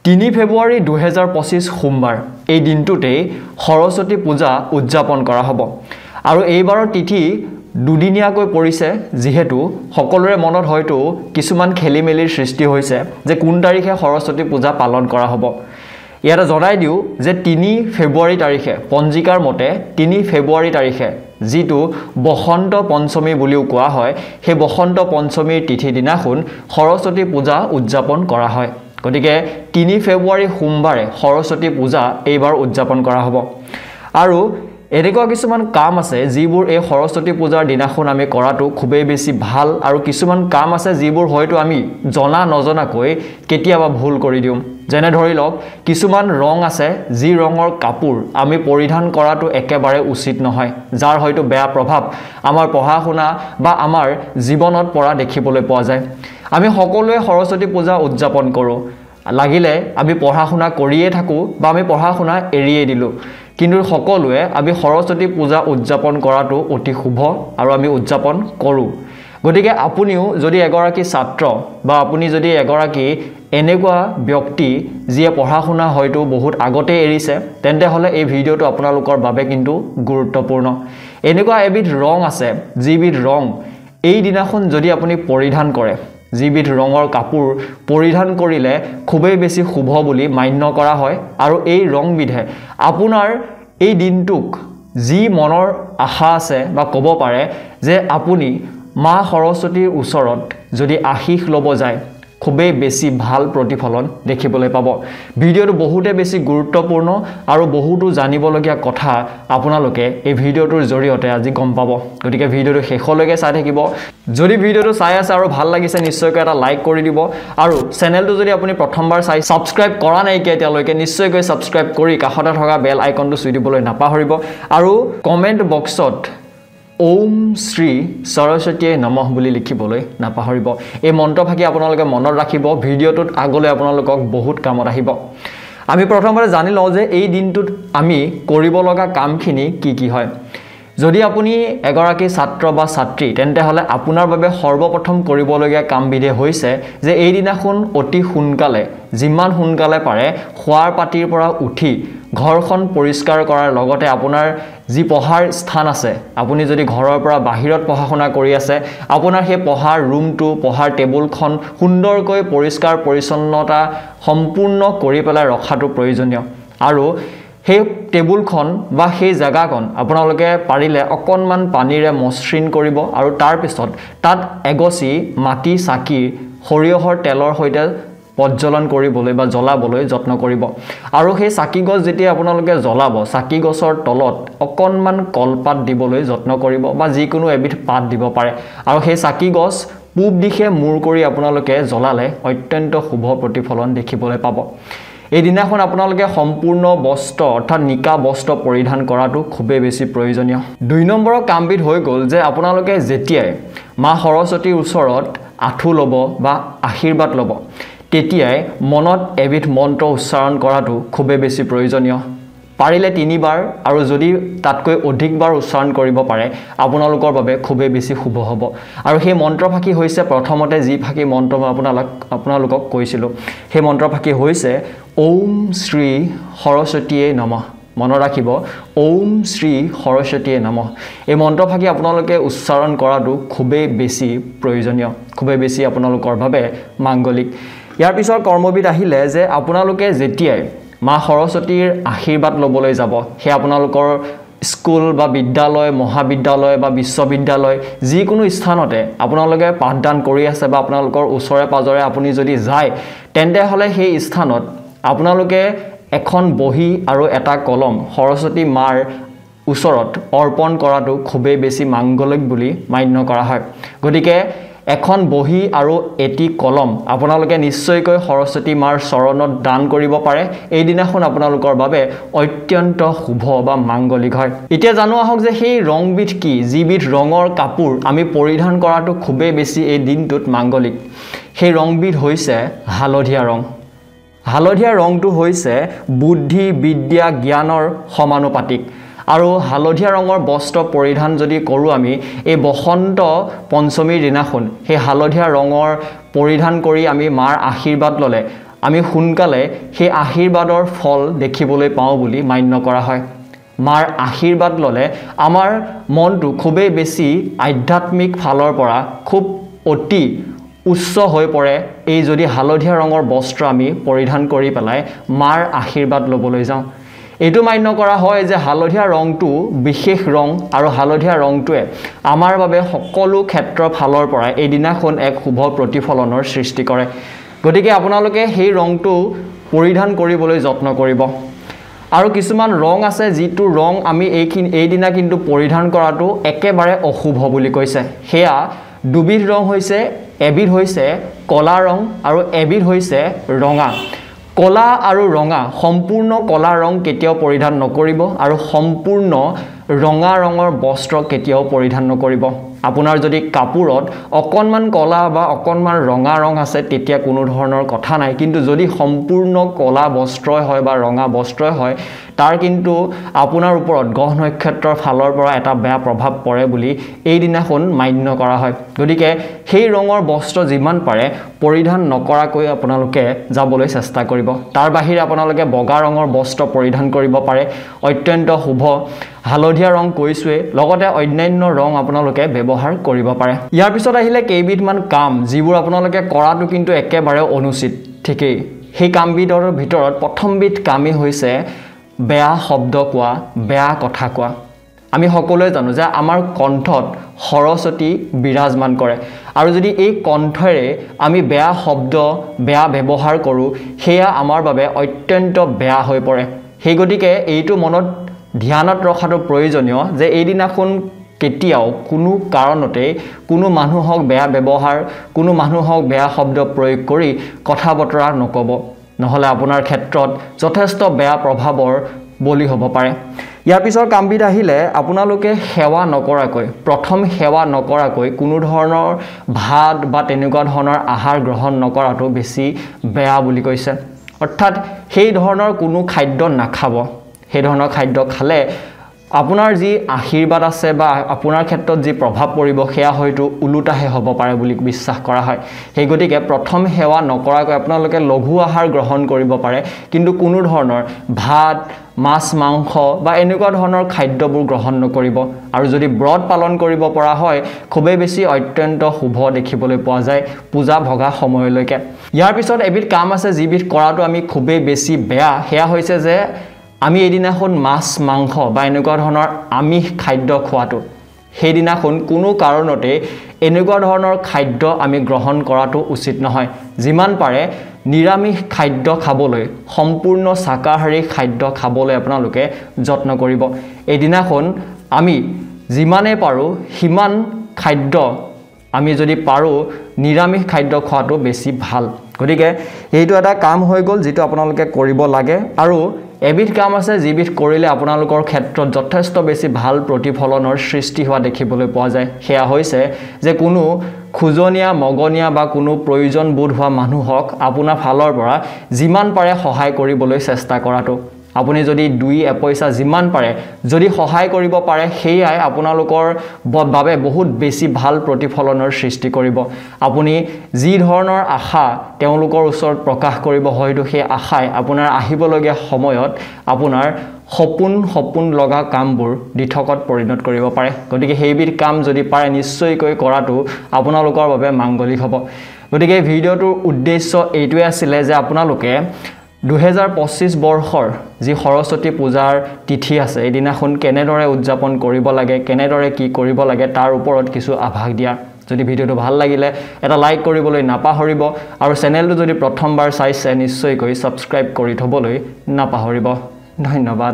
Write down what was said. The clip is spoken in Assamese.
3 ফেব্ৰুৱাৰী 2025 সোমবাৰ এই দিনটোতেই সৰস্বতী পূজা উদযাপন কৰা হ'ব আৰু এইবাৰৰ তিথি দুদিনীয়াকৈ পৰিছে যিহেতু সকলোৰে মনত হয়তো কিছুমান খেলিমেলিৰ সৃষ্টি হৈছে যে কোন তাৰিখে সৰস্বতী পূজা পালন কৰা হ'ব ইয়াতে জনাই দিও যে 3 ফেব্ৰুৱাৰী তাৰিখে পঞ্জিকাৰ মতে 3 ফেব্ৰুৱাৰী তাৰিখে যিটো বসন্ত পঞ্চমী বুলিও কোৱা হয় সেই বসন্ত পঞ্চমীৰ তিথি দিনাখন সৰস্বতী পূজা উদযাপন কৰা হয় গতিকে 3 ফেব্ৰুৱাৰী সোমবাৰে সৰস্বতী পূজা এইবাৰ উদযাপন কৰা হ'ব আৰু এনেকুৱা কিছুমান কাম আছে যিবোৰ এই সৰস্বতী পূজাৰ দিনাখন আমি কৰাটো খুবেই বেছি ভাল আৰু কিছুমান কাম আছে যিবোৰ হয়তো আমি জনা নজনাকৈ কেতিয়াবা ভুল কৰি দিওঁ যেনে ধৰি লওক কিছুমান ৰং আছে যি ৰঙৰ কাপোৰ আমি পৰিধান কৰাটো একেবাৰে উচিত নহয় যাৰ হয়তো বেয়া প্ৰভাৱ আমাৰ পঢ়া-শুনা বা আমাৰ জীৱনত পৰা দেখিবলৈ পোৱা যায় আমি সকলোৱে সৰস্বতী পূজা উদযাপন কৰোঁ লাগিলে আমি পঢ়া-শুনা কৰিয়ে থাকোঁ বা আমি পঢ়া-শুনা এৰিয়ে দিলোঁ কিন্তু সকলোৱে আমি সৰস্বতী পূজা উদযাপন কৰাটো অতি শুভ আৰু আমি উদযাপন কৰোঁ গতিকে আপুনিও যদি এগৰাকী ছাত্ৰ বা আপুনি যদি এগৰাকী এনেকুৱা ব্যক্তি যিয়ে পঢ়া-শুনা হয়তো বহুত আগতে এৰিছে তেন্তে হলে এই ভিডিওটো আপোনালোকৰ বাবে কিন্তু গুৰুত্বপূৰ্ণ এনেকুৱা এবিধ ৰং আছে যিবিধ ৰং এই দিনাখন যদি আপুনি পৰিধান কৰে যিবিধ ৰঙৰ কাপোৰ পৰিধান কৰিলে খুবেই বেছি শুভ বুলি মান্য কৰা হয় আৰু এই ৰংবিধে আপোনাৰ এই দিনটোক যি মনৰ আশা আছে বা ক'ব পাৰে যে আপুনি মা সৰস্বতীৰ ওচৰত যদি আশীষ ল'ব যায় খুবেই বেছি ভাল প্ৰতিফলন দেখিবলৈ পাব ভিডিওটো বহুতে বেছি গুৰুত্বপূৰ্ণ আৰু বহুতো জানিবলগীয়া কথা আপোনালোকে এই ভিডিওটোৰ জৰিয়তে আজি গম পাব গতিকে ভিডিওটো শেষলৈকে চাই থাকিব যদি ভিডিওটো চাই আছে আৰু ভাল লাগিছে নিশ্চয়কৈ এটা লাইক কৰি দিব আৰু চেনেলটো যদি আপুনি প্ৰথমবাৰ চাই সাবস্ক্ৰাইব কৰা নাই এতিয়ালৈকে নিশ্চয়কৈ সাবস্ক্ৰাইব কৰি কাষতে থকা বেল আইকনটো চুই দিবলৈ নাপাহৰিব আৰু কমেন্ট বক্সত ওম শ্ৰী সৰস্বতী নমঃ বুলি লিখিবলৈ নাপাহৰিব এই মন্ত্ৰফাকি আপোনালোকে মনত ৰাখিব ভিডিওটোত আগলৈ আপোনালোকক বহুত কামত আহিব আমি প্ৰথমতে জানি লওঁ যে এই দিনটোত আমি কৰিব লগা কামখিনি কি হয় যদি আপুনি এগৰাকী ছাত্ৰ বা ছাত্ৰী তেন্তে হলে আপোনাৰ বাবে সৰ্বপ্ৰথম কৰিবলগীয়া কামবিধে হৈছে যে এই দিনাখন অতি সোনকালে যিমান সোনকালে পাৰে খোৱাৰ পাতিৰ পৰা উঠি ঘৰখন পৰিষ্কাৰ কৰাৰ লগতে আপোনাৰ যি পঢ়াৰ স্থান আছে আপুনি যদি ঘৰৰ পৰা বাহিৰত পঢ়া-শুনা কৰি আছে আপোনাৰ সেই পঢ়াৰ ৰুমটো পঢ়াৰ টেবুলখন সুন্দৰকৈ পৰিষ্কাৰ পৰিচ্ছন্নতা সম্পূৰ্ণ কৰি পেলাই ৰখাটো প্ৰয়োজনীয় আৰু সেই টেবুলখন বা সেই জায়গাখন আপোনালোকে পাৰিলে অকনমান পানীৰে মসৃণ কৰিব আৰু তাৰ পিছত তাত এগছি মাটি চাকি সৰিয়হৰ তেলৰ সৈতে প্ৰজ্বলন কৰিবলৈ বা জ্বলাবলৈ যত্ন কৰিব আৰু সেই চাকি গছ যেতিয়া আপোনালোকে জ্বলাব চাকি গছৰ তলত অকনমান কলপাত দিবলৈ যত্ন কৰিব বা যিকোনো এবিধ পাত দিব পাৰে আৰু সেই চাকি গছ পূব দিশে মূৰ কৰি আপোনালোকে জ্বলালে অত্যন্ত শুভ প্ৰতিফলন দেখিবলৈ পাব এই দিনাখন আপোনালোকে সম্পূৰ্ণ বস্ত্ৰ অৰ্থাৎ নিকা বস্ত্ৰ পৰিধান কৰাটো খুবেই বেছি প্ৰয়োজনীয় 2 নম্বৰৰ কামবিধ হৈ গ'ল যে আপোনালোকে যেতিয়াই মা সৰস্বতীৰ ওচৰত আঠু ল'ব বা আশীৰ্বাদ ল'ব তেতিয়াই মনত এবিধ মন্ত্ৰ উচ্চাৰণ কৰাটো খুবেই বেছি প্ৰয়োজনীয় পাৰিলে 3 বাৰ আৰু যদি তাতকৈ অধিকবাৰ উচ্চাৰণ কৰিব পাৰে আপোনালোকৰ বাবে খুবেই বেছি শুভ হ'ব আৰু সেই মন্ত্ৰফাকি হৈছে প্ৰথমতে যি ফাকি মন্ত্ৰ মই আপোনালোকক কৈছিলোঁ সেই মন্ত্ৰফাকি হৈছে ওম শ্ৰী সৰস্বতীয়ে নমঃ মনত ৰাখিব ওম শ্ৰী সৰস্বতীয়ে নমঃ এই মন্ত্ৰফাকি আপোনালোকে উচ্চাৰণ কৰাটো খুবেই বেছি প্ৰয়োজনীয় খুবেই বেছি আপোনালোকৰ বাবে মাংগলিক ইয়াৰ পিছৰ কৰ্মবিধ আহিলে যে আপোনালোকে যেতিয়াই মা সৰস্বতীৰ আশীৰ্বাদ ল'বলৈ যাব হে আপোনালোকৰ স্কুল বা বিদ্যালয় মহাবিদ্যালয় বা বিশ্ববিদ্যালয় যিকোনো স্থানতে আপোনালোকে পাঠদান কৰি আছে বা আপোনালোকৰ ওচৰে পাজৰে আপুনি যদি যায় তেন্তে হলে সেই স্থানত আপোনালোকে এখন বহি আৰু এটা কলম সৰস্বতী মাৰ ওচৰত অৰ্পণ কৰাটো খুবেই বেছি মাংগলিক বুলি মান্য কৰা হয় গতিকে এখন বহি আৰু এটি কলম আপোনালোকে নিশ্চয়কৈ সৰস্বতী মাৰ চৰণত দান কৰিব পাৰে এই দিনাখন আপোনালোকৰ বাবে অত্যন্ত শুভ বা মাংগলিক হয় এতিয়া জানো আহক যে সেই ৰংবিধ কি যিবিধ ৰঙৰ কাপোৰ আমি পৰিধান কৰাটো খুবেই বেছি এই দিনটোত মাংগলিক সেই ৰংবিধ হৈছে হালধীয়া ৰং হালধীয়া ৰংটো হৈছে বুদ্ধি বিদ্যা জ্ঞানৰ সমানুপাতিক আৰু হালধীয়া ৰঙৰ বস্ত্ৰ পৰিধান যদি কৰো আমি এই বসন্ত পঞ্চমীৰ দিনাখন সেই হালধীয়া ৰঙৰ পৰিধান কৰি আমি মাৰ আশীৰ্বাদ ললে আমি সোনকালে সেই আশীৰ্বাদৰ ফল দেখিবলৈ পাওঁ বুলি মান্য কৰা হয় মাৰ আশীৰ্বাদ ললে আমাৰ মনটো খুবেই বেছি আধ্যাত্মিক ফালৰ পৰা খুব অতি উচ্চ হৈ পৰে এই যদি হালধীয়া ৰঙৰ বস্ত্ৰ আমি পৰিধান কৰি পেলাই মাৰ আশীৰ্বাদ লবলৈ যাওঁ এইটো মান্য কৰা হয় যে হালধীয়া ৰংটো বিশেষ ৰং আৰু হালধীয়া ৰংটোৱে আমাৰ বাবে সকলো ক্ষেত্ৰৰ ফালৰ পৰা এই দিনাখন এক শুভ প্ৰতিফলনৰ সৃষ্টি কৰে গতিকে আপোনালোকে সেই ৰংটো পৰিধান কৰিবলৈ যত্ন কৰিব আৰু কিছুমান ৰং আছে যিটো ৰং আমি এই দিনা কিন্তু পৰিধান কৰাটো একেবাৰে অশুভ বুলি কৈছে হেয়া দুবিধ ৰং হৈছে এবিধ হৈছে কলা ৰং আৰু এবিধ হৈছে ৰঙা কলা আৰু ৰঙা সম্পূৰ্ণ কলা ৰং কেতিয়াও পৰিধান নকৰিব আৰু সম্পূৰ্ণ ৰঙা ৰঙৰ বস্ত্ৰ কেতিয়াও পৰিধান নকৰিব আপোনাৰ যদি কাপোৰত অকনমান কলা বা অকনমান ৰঙা ৰং আছে তেতিয়া কোনো ধৰণৰ কথা নাই কিন্তু যদি সম্পূৰ্ণ কলা বস্ত্ৰই হয় বা ৰঙা বস্ত্ৰই হয় তাৰ কিন্তু আপোনাৰ ওপৰত গ্ৰহ নক্ষত্ৰৰ ফালৰ পৰা এটা বেয়া প্ৰভাৱ পৰে বুলি এই দিনাখন মান্য কৰা হয় গতিকে সেই ৰঙৰ বস্ত্ৰ যিমান পাৰে পৰিধান নকৰাকৈ আপোনালোকে যাবলৈ চেষ্টা কৰিব তাৰ বাহিৰে আপোনালোকে বগা ৰঙৰ বস্ত্ৰ পৰিধান কৰিব পাৰে অত্যন্ত শুভ হালধীয়া ৰং কৈছোৱে লগতে অন্যান্য ৰং আপোনালোকে ব্যৱহাৰ কৰিব পাৰে ইয়াৰ পিছত আহিলে কেইবিধমান কাম যিবোৰ আপোনালোকে কৰাটো কিন্তু একেবাৰে অনুচিত ঠিকই সেই কামবিধৰ ভিতৰত প্ৰথমবিধ কামেই হৈছে বেয়া শব্দ কোৱা বেয়া কথা কোৱা আমি সকলোৱে জানো যে আমাৰ কণ্ঠত সৰস্বতী বিৰাজমান কৰে আৰু যদি এই কণ্ঠৰে আমি বেয়া শব্দ বেয়া ব্যৱহাৰ কৰোঁ সেয়া আমাৰ বাবে অত্যন্ত বেয়া হৈ পৰে সেই গতিকে এইটো মনত ধ্যানত ৰখাটো প্ৰয়োজনীয় যে এই দিনাখন কেতিয়াও কোনো কাৰণতে কোনো মানুহক বেয়া ব্যৱহাৰ কোনো মানুহক বেয়া শব্দ প্ৰয়োগ কৰি কথা বতৰা নকব নহলে আপোনাৰ ক্ষেত্ৰত যথেষ্ট বেয়া প্ৰভাৱৰ বলি হ'ব পাৰে ইয়াৰ পিছৰ কামবিধ আহিলে আপোনালোকে সেৱা নকৰাকৈ প্ৰথম সেৱা নকৰাকৈ কোনো ধৰণৰ ভাত বা তেনেকুৱা ধৰণৰ আহাৰ গ্ৰহণ নকৰাটো বেছি বেয়া বুলি কৈছে অৰ্থাৎ সেই ধৰণৰ কোনো খাদ্য নাখাব সেই ধৰণৰ খাদ্য খালে আপোনাৰ যি আশীৰ্বাদ আছে বা আপোনাৰ ক্ষেত্ৰত যি প্ৰভাৱ পৰিব সেয়া হয়তো উলুটাহে হ'ব পাৰে বুলি বিশ্বাস কৰা হয় সেই গতিকে প্ৰথম সেৱা নকৰাকৈ আপোনালোকে লঘু আহাৰ গ্ৰহণ কৰিব পাৰে কিন্তু কোনো ধৰণৰ ভাত মাছ মাংস বা এনেকুৱা ধৰণৰ খাদ্যবোৰ গ্ৰহণ নকৰিব আৰু যদি ব্ৰত পালন কৰিব পৰা হয় খুবেই বেছি অত্যন্ত শুভ দেখিবলৈ পোৱা যায় পূজা ভগা সময়লৈকে ইয়াৰ পিছত এবিধ কাম আছে যিবিধ কৰাটো আমি খুবেই বেছি বেয়া সেয়া হৈছে যে আমি এদিনাখন মাছ মাংস বা এনেকুৱা ধৰণৰ আমিষ খাদ্য খোৱাটো সেই দিনাখন কোনো কাৰণতে এনেকুৱা ধৰণৰ খাদ্য আমি গ্ৰহণ কৰাটো উচিত নহয় যিমান পাৰে নিৰামিষ খাদ্য খাবলৈ সম্পূৰ্ণ শাকাহাৰী খাদ্য খাবলৈ আপোনালোকে যত্ন কৰিব এই দিনাখন আমি যিমানে পাৰো হিমান খাদ্য আমি যদি পাৰো নিৰামিষ খাদ্য খোৱাটো বেছি ভাল গতিকে এইটো এটা কাম হৈ গ'ল যেটো আপোনালোকে কৰিব লাগে আৰু এবিধ কাম আছে যিবিধ কৰিলে আপোনালোকৰ ক্ষেত্ৰত যথেষ্ট বেছি ভাল প্ৰতিফলনৰ সৃষ্টি হোৱা দেখিবলৈ পোৱা যায় সেয়া হৈছে যে কোনো খুজনীয়া মগনীয়া বা কোনো প্ৰয়োজন বোধ হোৱা মানুহক আপোনাৰ ফালৰ পৰা যিমান পাৰে সহায় কৰিবলৈ চেষ্টা কৰাটো আপুনি যদি দুই এপইচা যিমান পাৰে যদি সহায় কৰিব পাৰে সেইয়াই আপোনালোকৰ বাবে বহুত বেছি ভাল প্ৰতিফলনৰ সৃষ্টি কৰিব আপুনি যি ধৰণৰ আশা তেওঁলোকৰ ওচৰত প্ৰকাশ কৰিব হয়তো সেই আশাই আপোনাৰ আহিবলগীয়া সময়ত আপোনাৰ সপোন লগা কামবোৰ দিঠকত পৰিণত কৰিব পাৰে গতিকে সেইবিধ কাম যদি পাৰে নিশ্চয়কৈ কৰাটো আপোনালোকৰ বাবে মাংগলিক হ'ব গতিকে ভিডিঅ'টোৰ উদ্দেশ্য এইটোৱে আছিল যে আপোনালোকে 2025 বৰ্ষৰ যি সৰস্বতী পূজাৰ তিথি আছে এই দিনাখন কেনেদৰে উদযাপন কৰিব লাগে কেনেদৰে কি কৰিব লাগে তাৰ ওপৰত কিছু আভাস দিয়া যদি ভিডিঅ'টো ভাল লাগিলে এটা লাইক কৰিবলৈ নাপাহৰিব আৰু চেনেলটো যদি প্ৰথমবাৰ চাইছে নিশ্চয়কৈ সাবস্ক্ৰাইব কৰি থবলৈ নাপাহৰিব ধন্যবাদ